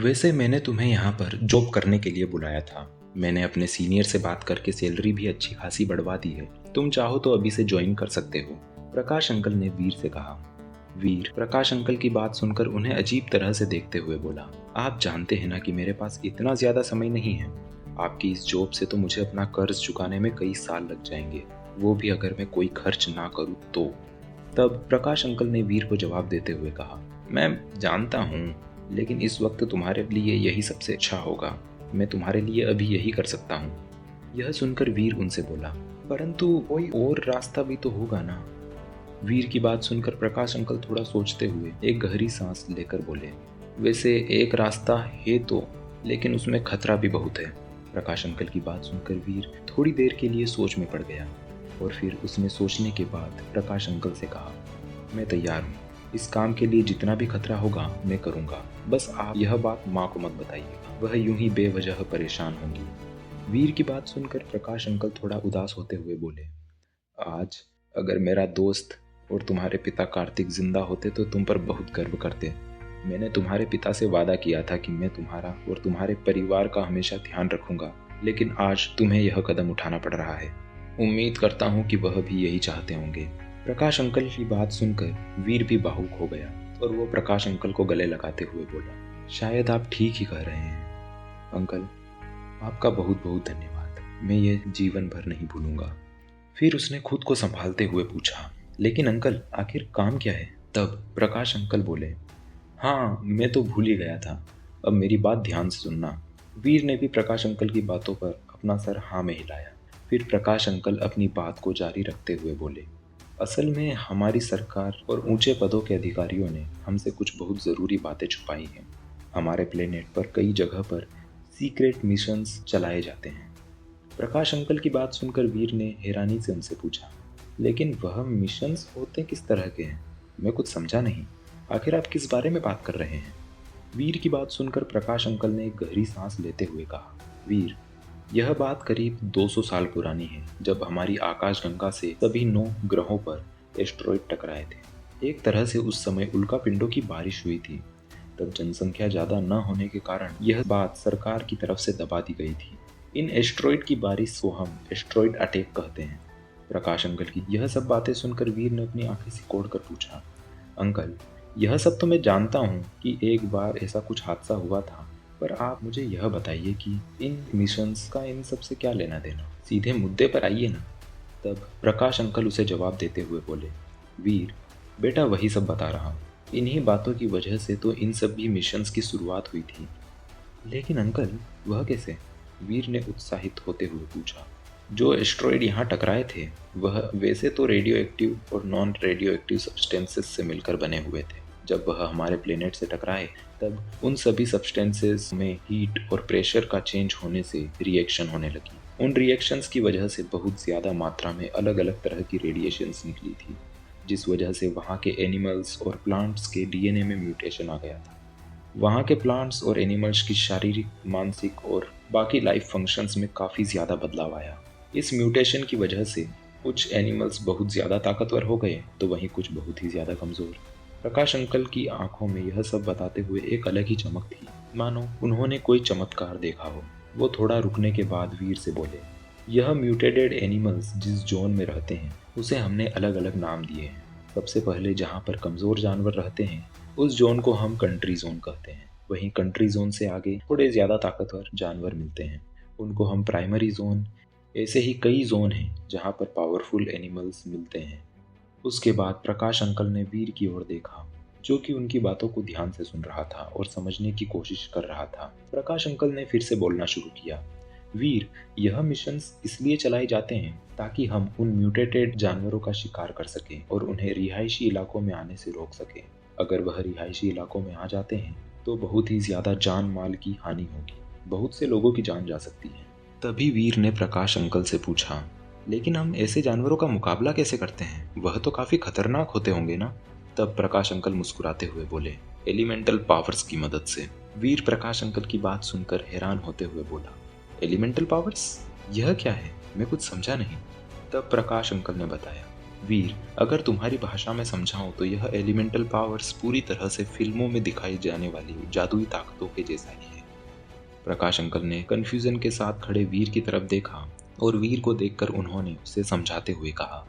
वैसे मैंने तुम्हें यहाँ पर जॉब करने के लिए बुलाया था। मैंने अपने सीनियर से बात करके सैलरी भी अच्छी खासी बढ़वा दी है। तुम चाहो तो अभी से ज्वाइन कर सकते हो, प्रकाश अंकल ने वीर से कहा। वीर प्रकाश अंकल की बात सुनकर उन्हें अजीब तरह से देखते हुए बोला, आप जानते हैं ना कि मेरे पास इतना ज्यादा समय नहीं है। आपकी इस जॉब से तो मुझे अपना कर्ज चुकाने में कई साल लग जाएंगे, वो भी अगर मैं कोई खर्च ना करूँ तो। तब प्रकाश अंकल ने वीर को जवाब देते हुए कहा, मैं जानता हूँ, लेकिन इस वक्त तुम्हारे लिए यही सबसे अच्छा होगा। मैं तुम्हारे लिए अभी यही कर सकता हूँ। यह सुनकर वीर उनसे बोला, परंतु कोई और रास्ता भी तो होगा ना। वीर की बात सुनकर प्रकाश अंकल थोड़ा सोचते हुए एक गहरी सांस लेकर बोले, वैसे एक रास्ता है तो, लेकिन उसमें खतरा भी बहुत है। प्रकाश अंकल की बात सुनकर वीर थोड़ी देर के लिए सोच में पड़ गया और फिर उसने सोचने के बाद प्रकाश अंकल से कहा, मैं तैयार हूँ। इस काम के लिए जितना भी खतरा होगा मैं करूँगा, बस आप यह बात माँ को मत बताइएगा, वह यूं ही बेवजह परेशान होंगी। वीर की बात सुनकर प्रकाश अंकल थोड़ा उदास होते हुए बोले, आज अगर मेरा दोस्त और तुम्हारे पिता कार्तिक जिंदा होते तो तुम पर बहुत गर्व करते। मैंने तुम्हारे पिता से वादा किया था कि मैं तुम्हारा और तुम्हारे परिवार का हमेशा ध्यान रखूंगा, लेकिन आज तुम्हें यह कदम उठाना पड़ रहा है। उम्मीद करता हूँ कि वह भी यही चाहते होंगे। प्रकाश अंकल की बात सुनकर वीर भी भावुक हो गया और वो प्रकाश अंकल को गले लगाते हुए बोला, शायद आप ठीक ही कह रहे हैं अंकल, आपका बहुत बहुत धन्यवाद, मैं ये जीवन भर नहीं भूलूंगा। फिर उसने खुद को संभालते हुए पूछा, लेकिन अंकल आखिर काम क्या है। तब प्रकाश अंकल बोले, हाँ मैं तो भूल ही गया था, अब मेरी बात ध्यान से सुनना। वीर ने भी प्रकाश अंकल की बातों पर अपना सर हाँ में हिलाया। फिर प्रकाश अंकल अपनी बात को जारी रखते हुए बोले, असल में हमारी सरकार और ऊंचे पदों के अधिकारियों ने हमसे कुछ बहुत ज़रूरी बातें छुपाई हैं। हमारे प्लेनेट पर कई जगह पर सीक्रेट मिशंस चलाए जाते हैं। प्रकाश अंकल की बात सुनकर वीर ने हैरानी से उनसे पूछा, लेकिन वह मिशंस होते किस तरह के हैं? मैं कुछ समझा नहीं, आखिर आप किस बारे में बात कर रहे हैं? वीर की बात सुनकर प्रकाश अंकल ने एक गहरी सांस लेते हुए कहा, वीर यह बात करीब 200 साल पुरानी है, जब हमारी आकाशगंगा से सभी 9 ग्रहों पर एस्ट्रॉइड टकराए थे। एक तरह से उस समय उल्का पिंडों की बारिश हुई थी। तब जनसंख्या ज़्यादा न होने के कारण यह बात सरकार की तरफ से दबा दी गई थी। इन एस्ट्रॉइड की बारिश को हम एस्ट्रॉइड अटैक कहते हैं। प्रकाश अंकल की यह सब बातें सुनकर वीर ने अपनी आंखें सिकोड़ कर पूछा, अंकल यह सब तो मैं जानता हूँ कि एक बार ऐसा कुछ हादसा हुआ था, पर आप मुझे यह बताइए कि इन मिशंस का इन सब से क्या लेना देना। सीधे मुद्दे पर आइए ना। तब प्रकाश अंकल उसे जवाब देते हुए बोले, वीर बेटा वही सब बता रहा हूँ, इन्हीं बातों की वजह से तो इन सब भी मिशंस की शुरुआत हुई थी। लेकिन अंकल वह कैसे? वीर ने उत्साहित होते हुए पूछा। जो एस्ट्रॉइड यहाँ टकराए थे वह वैसे तो रेडियो एक्टिव और नॉन रेडियो एक्टिव सब्सटेंसेस से मिलकर बने हुए थे। जब वह हमारे प्लेनेट से टकराए तब उन सभी सब्सटेंसेस में हीट और प्रेशर का चेंज होने से रिएक्शन होने लगी। उन रिएक्शंस की वजह से बहुत ज़्यादा मात्रा में अलग अलग तरह की रेडिएशंस निकली थी, जिस वजह से वहाँ के एनिमल्स और प्लांट्स के डीएनए में म्यूटेशन आ गया था। वहाँ के प्लांट्स और एनिमल्स की शारीरिक, मानसिक और बाकी लाइफ फंक्शंस में काफ़ी ज़्यादा बदलाव आया। इस म्यूटेशन की वजह से कुछ एनिमल्स बहुत ज़्यादा ताकतवर हो गए तो वहीं कुछ बहुत ही ज़्यादा कमज़ोर। प्रकाश अंकल की आंखों में यह सब बताते हुए एक अलग ही चमक थी, मानो उन्होंने कोई चमत्कार देखा हो। वो थोड़ा रुकने के बाद वीर से बोले, यह म्यूटेटेड एनिमल्स जिस जोन में रहते हैं उसे हमने अलग अलग नाम दिए हैं। सबसे पहले जहाँ पर कमज़ोर जानवर रहते हैं उस जोन को हम कंट्री जोन कहते हैं। वहीं कंट्री जोन से आगे थोड़े ज़्यादा ताकतवर जानवर मिलते हैं, उनको हम प्राइमरी जोन। ऐसे ही कई जोन हैं जहाँ पर पावरफुल एनिमल्स मिलते हैं। उसके बाद प्रकाश अंकल ने वीर की ओर देखा, जो कि उनकी बातों को ध्यान से सुन रहा था और समझने की कोशिश कर रहा था। प्रकाश अंकल ने फिर से बोलना शुरू किया, वीर यह मिशंस इसलिए चलाए जाते हैं ताकि हम उन म्यूटेटेड जानवरों का शिकार कर सकें और उन्हें रिहायशी इलाकों में आने से रोक सकें। अगर वह रिहायशी इलाकों में आ जाते हैं तो बहुत ही ज़्यादा जान माल की हानि होगी, बहुत से लोगों की जान जा सकती है। तभी वीर ने प्रकाश अंकल से पूछा, लेकिन हम ऐसे जानवरों का मुकाबला कैसे करते हैं? वह तो काफ़ी खतरनाक होते होंगे ना? तब प्रकाश अंकल मुस्कुराते हुए बोले, एलिमेंटल पावर्स की मदद से। वीर प्रकाश अंकल की बात सुनकर हैरान होते हुए बोला, एलिमेंटल पावर्स? यह क्या है? मैं कुछ समझा नहीं। तब प्रकाश अंकल ने बताया, वीर, अगर तुम्हारी भाषा में समझाऊं तो यह एलिमेंटल पावर्स पूरी तरह से फिल्मों में दिखाई जाने वाली जादुई ताकतों के जैसा ही है। प्रकाश अंकल ने कंफ्यूजन के साथ खड़े वीर की तरफ देखा और वीर को देखकर उन्होंने उसे समझाते हुए कहा,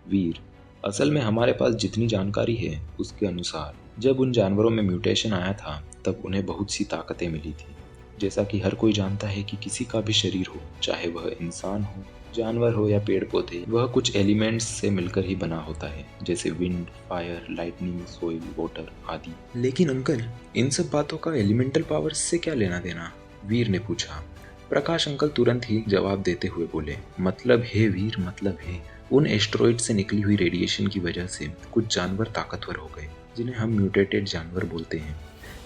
वीर, असल में हमारे पास जितनी जानकारी है उसके अनुसार जब उन जानवरों में म्यूटेशन आया था तब उन्हें बहुत सी ताकतें मिली थी। जैसा कि हर कोई जानता है कि किसी का भी शरीर हो, चाहे वह इंसान हो, जानवर हो या पेड़ पौधे, वह कुछ एलिमेंट्स से मिलकर ही बना होता है, जैसे wind, fire, lightning, soil, water आदि। लेकिन अंकल, इन सब बातों का एलिमेंटल पावर्स से क्या लेना देना? वीर ने पूछा। प्रकाश अंकल तुरंत ही जवाब देते हुए बोले, मतलब है वीर, मतलब है। उन एस्ट्रॉइड से निकली हुई रेडिएशन की वजह से कुछ जानवर ताकतवर हो गए, जिन्हें हम म्यूटेटेड जानवर बोलते हैं।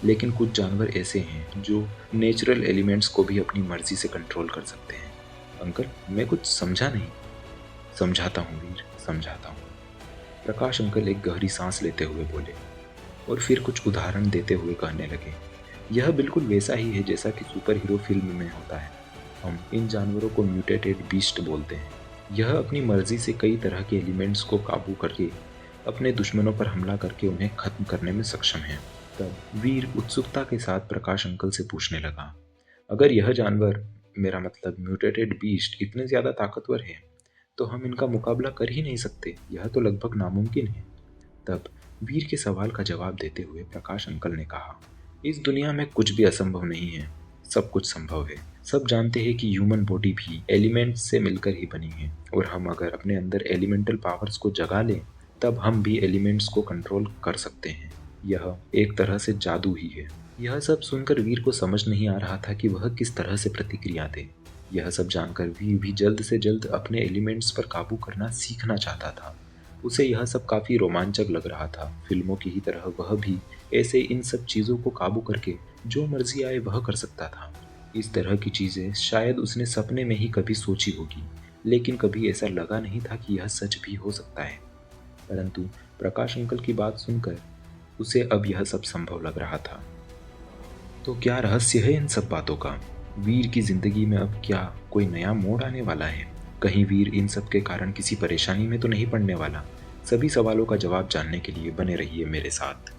लेकिन कुछ जानवर ऐसे हैं जो नेचुरल एलिमेंट्स को भी अपनी मर्जी से कंट्रोल कर सकते हैं। अंकल, मैं कुछ समझा नहीं। समझाता हूँ वीर, समझाता हूँ। प्रकाश अंकल एक गहरी सांस लेते हुए बोले और फिर कुछ उदाहरण देते हुए कहने लगे, यह बिल्कुल वैसा ही है जैसा कि सुपर हीरो फिल्म में होता है। हम इन जानवरों को म्यूटेटेड बीस्ट बोलते हैं। यह अपनी मर्जी से कई तरह के एलिमेंट्स को काबू करके अपने दुश्मनों पर हमला करके उन्हें खत्म करने में सक्षम है। तब वीर उत्सुकता के साथ प्रकाश अंकल से पूछने लगा, अगर यह जानवर, मेरा मतलब म्यूटेटेड बीस्ट, इतने ज्यादा ताकतवर है तो हम इनका मुकाबला कर ही नहीं सकते, यह तो लगभग नामुमकिन है। तब वीर के सवाल का जवाब देते हुए प्रकाश अंकल ने कहा, इस दुनिया में कुछ भी असंभव नहीं है, सब कुछ संभव है। सब जानते हैं कि ह्यूमन बॉडी भी एलिमेंट्स से मिलकर ही बनी है और हम अगर अपने अंदर एलिमेंटल पावर्स को जगा लें तब हम भी एलिमेंट्स को कंट्रोल कर सकते हैं। यह एक तरह से जादू ही है। यह सब सुनकर वीर को समझ नहीं आ रहा था कि वह किस तरह से प्रतिक्रिया दे। यह सब जानकर वीर भी जल्द से जल्द अपने एलिमेंट्स पर काबू करना सीखना चाहता था। उसे यह सब काफी रोमांचक लग रहा था। फिल्मों की ही तरह वह भी ऐसे इन सब चीजों को काबू करके जो मर्जी आए वह कर सकता था। इस तरह की चीजें शायद उसने सपने में ही कभी सोची होगी, लेकिन कभी ऐसा लगा नहीं था कि यह सच भी हो सकता है। परंतु प्रकाश अंकल की बात सुनकर उसे अब यह सब संभव लग रहा था। तो क्या रहस्य है इन सब बातों का? वीर की जिंदगी में अब क्या कोई नया मोड़ आने वाला है? कहीं वीर इन सब के कारण किसी परेशानी में तो नहीं पड़ने वाला? सभी सवालों का जवाब जानने के लिए बने रहिए मेरे साथ।